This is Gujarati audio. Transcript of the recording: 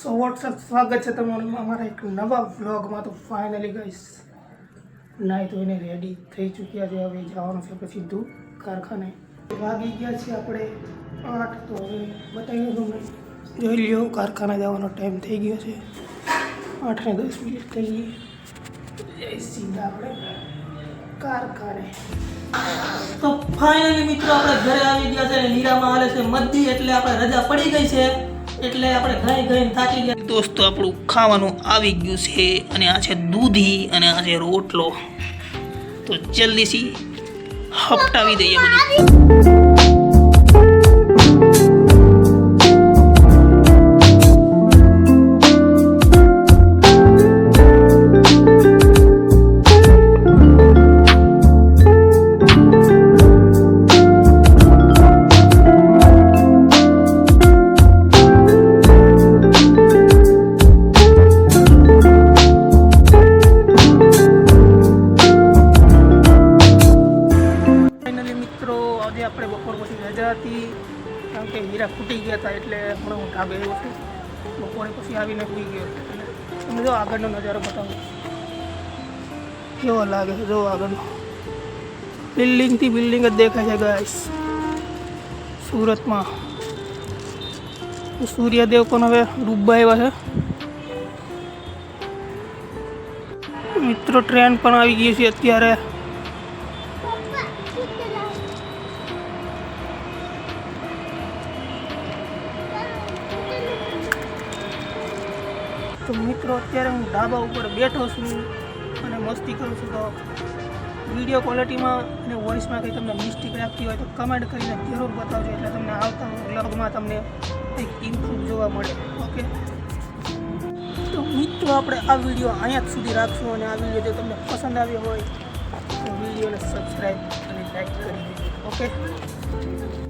સો વોટ્સઅપ સ્વાગત છે તમારું અમારા એક નવા વ્લોગમાં। તો ફાઇનલી ગાઈસ નાઈ ધોઈને રેડી થઈ ચૂક્યા છે। હવે જવાનું છે પછી સીધું કારખાને। વાગી ગયા છે આપણે 8। તો હવે બતાવી દઉં તમને, જોઈ લ્યો કારખાને જવાનો ટાઈમ થઈ ગયો છે। 8:10 થઈ ગઈ। જઈ સીધા આપણે કારખાને। તો ફાઇનલી મિત્રો આપણે ઘરે આવી ગયા છે। હીરામાં હાલે છે મદ્દી, એટલે આપણે રજા પડી ગઈ છે, એટલે આપણે ઘણી થાકી ગયા। દોસ્તો આપણું ખાવાનું આવી ગયું છે, અને આ છે દૂધી અને આ છે રોટલો। તો જલ્દીથી હપટાવી દઈએ બધું। આજે આપણે બપોર પછી રજા હતી, કારણ કે હીરા ફૂટી ગયા હતા, એટલે હમણાં હું ઢાબે આવ્યો છું। બપોરે પછી આવીને સુઈ ગયો એટલે તમને જો આગળનો નજારો બતાવો કેવો લાગે છે। જો આગળનો બિલ્ડિંગથી બિલ્ડિંગ જ દેખાય છે ગાઈસ સુરતમાં। સૂર્યદેવ પણ હવે ડૂબવા આવ્યા છે મિત્રો। ટ્રેન પણ આવી ગઈ છે અત્યારે। તો મિત્રો અત્યારે હું ધાબા ઉપર બેઠો છું અને મસ્તી કરું છું। તો વિડીયો ક્વોલિટીમાં અને વોઇસમાં કંઈ તમને મિસ્ટેક લાગતી હોય તો કમેન્ટ કરીને જરૂર બતાવજો, એટલે તમને આવતા વ્લોગમાં તમને કંઈક ઇમ્પ્રૂવ જોવા મળે। ઓકે, તો મિત્રો આપણે આ વિડીયો અહીંયા જ સુધી રાખશું, અને આ વિડીયો જો તમને પસંદ આવ્યો હોય તો વિડીયોને સબસ્ક્રાઈબ અને લાઈક કરી દેજો। ઓકે।